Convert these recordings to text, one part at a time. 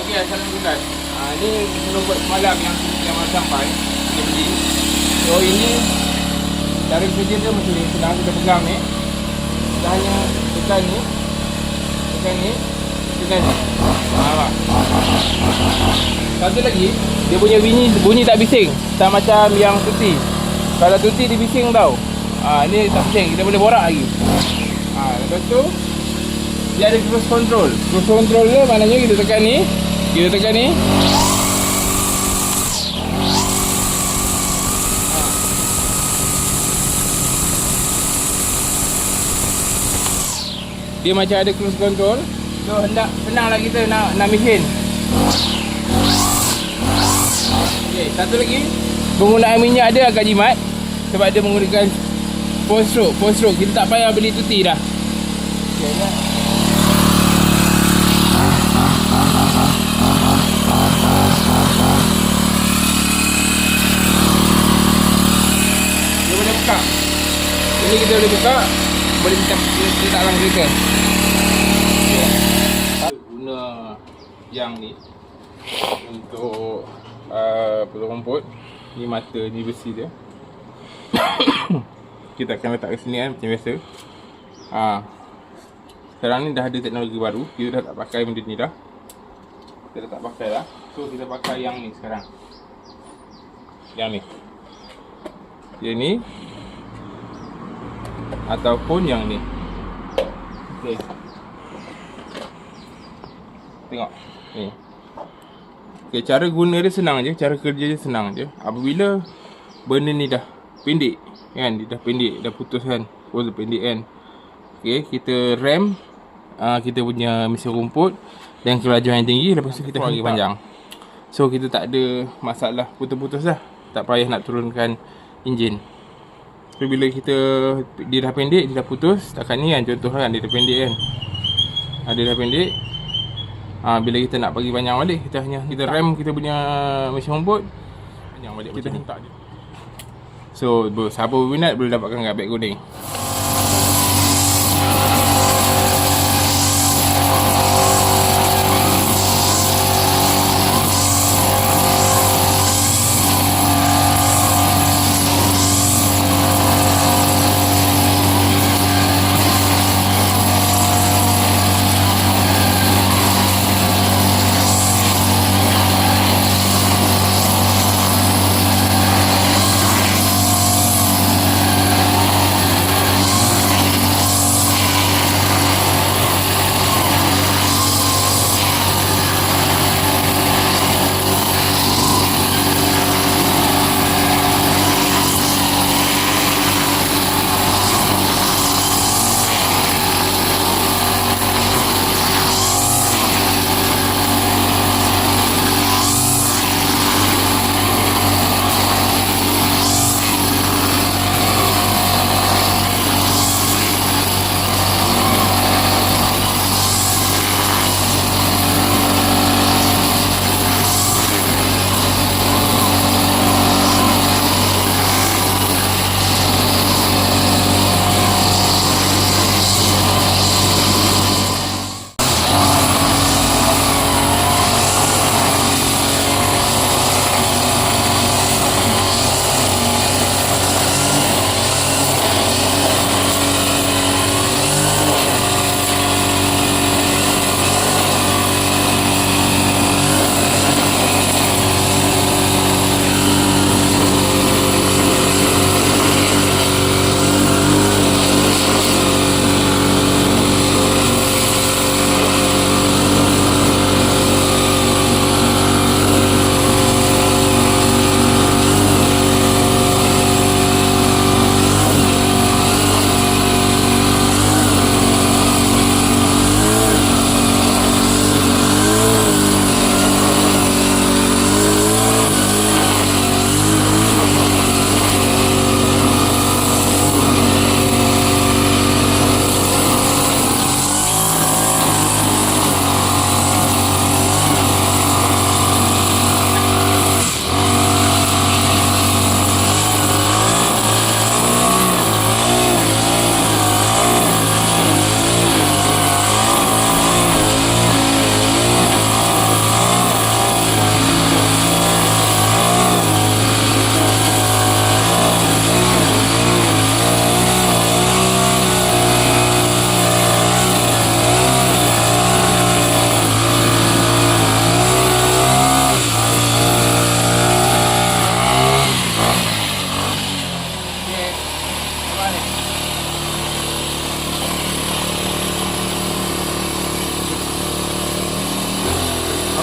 Okey, Assalamualaikum. Ini robot semalam yang baru sampai. Kita beli. So ini cara kerja dia macam ni. Senang kita pegang ni. Kita hanya tekan ni. Tekan ni. Tekan ni. Nampak? Satu lagi, dia punya bunyi tak bising. Tak macam yang tuti. Kalau tuti dia bising tau. Ini tak bising. Kita boleh borak lagi. Lepas tu dia ada cruise control. Cruise control dia maknanya kita tekan ni. Kita tekan ni. Dia macam ada cruise control. So hendak senanglah kita nak mesin. Okey, satu lagi. Penggunaan minyak dia agak jimat sebab dia menggunakan 4 stroke. Kita tak payah beli tuti dah. Okey, ya. Dia boleh buka. Ini kita boleh buka. Boleh letak dalam kereta. Guna yang ni untuk potong rumput. Ni mata ni besi dia. Kita akan letak ke sini kan macam biasa. Sekarang ni dah ada teknologi baru. Kita dah tak pakai benda ni dah. Kita dah tak pakai dah. So kita pakai yang ni sekarang. Yang ni. Yang ni ataupun yang ni. Okey. Tengok ni. Okey, cara guna dia senang je, cara kerja dia senang je. Apabila benda ni dah pendek kan, dia dah pendek, dah putus kan. Dah pendek kan. Okey, kita rem kita punya mesin rumput dan kelajuan yang tinggi, lepas tu kita bagi panjang. So kita tak ada masalah putus-putus dah. Tak payah nak turunkan enjin. So bila dia dah pendek, dia dah putus. Takkan ni kan, contoh kan dia dah pendek kan. Dia dah pendek. Bila kita nak bagi panjang balik, kita rem kita punya mesin rumput panjang balik, kita hentak je. So siapa berminat boleh dapatkan kat beg kuning.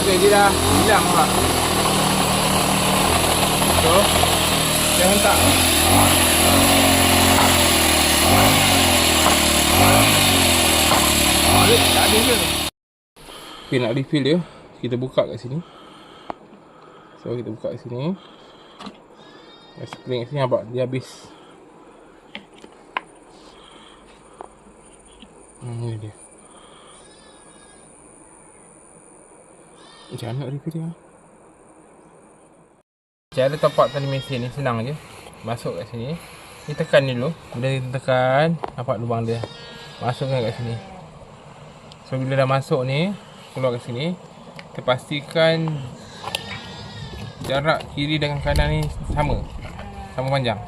Okay, dia dah hilang pula. So, saya hentak. Tak ada ke? Okay, nak refill dia, kita buka kat sini. So, kita buka kat sini. Spring kat sini, nampak dia habis. Ni dia. Macam mana nak refill dia? Cara top up tali mesin ni senang je. Masuk kat sini. Ni tekan dulu. Bila kita tekan, nampak lubang dia. Masukkan kat sini. So bila dah masuk ni, keluar kat sini, kita pastikan jarak kiri dengan kanan ni sama. Sama panjang.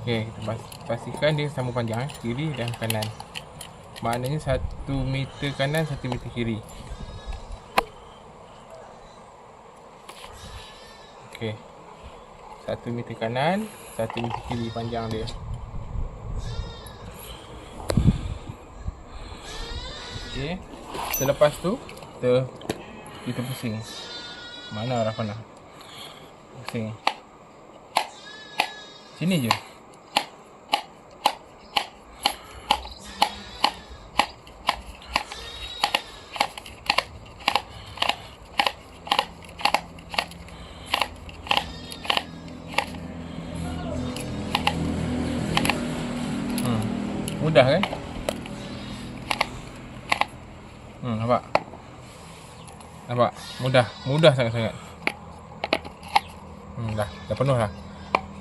Okey, kita pastikan dia sama panjang kiri dan kanan. Maknanya 1 meter kanan, 1 meter kiri. Okey. 1 meter kanan, 1 meter kiri panjang dia. Okey. Selepas tu kita pusing. Mana arah panah? Pusing. Sini je. Mudah kan? Nampak? Nampak? Mudah sangat-sangat. Dah penuh lah.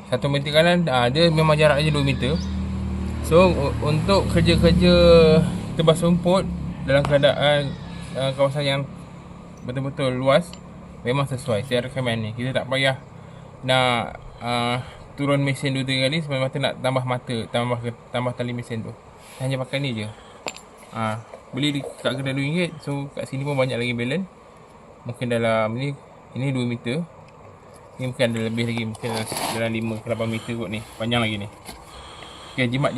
1 meter kanan, dia memang jarak je 2 meter. So, untuk kerja-kerja tebas rumput dalam keadaan kawasan yang betul-betul luas, memang sesuai. Saya recommend ni. Kita tak payah nak turun mesin 2-3 kali semata-mata nak tambah tali mesin tu. Hanya pakai ni je. Beli kat kedai RM2. So kat sini pun banyak lagi balance. Mungkin dalam ni, ini 2 meter. Ni mungkin ada lebih lagi, mungkin dalam 5 ke 8 meter kot ni. Panjang lagi ni. Okay, jimat.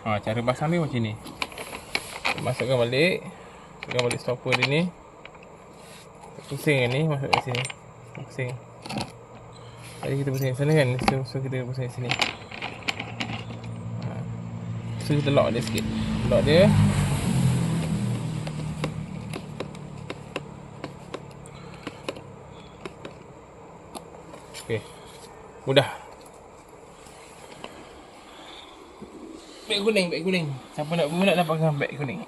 Cara pasang ni macam ni. Masukkan balik stopper dia ni. Pusing ni, masuk kat sini. Pusing. Tadi kita pusing sana kan. So kita pusing sini. So kita lock dia sikit. Lock dia. Okay. Mudah. Beg kuning. Siapa nak guna dapatkan beg kuning.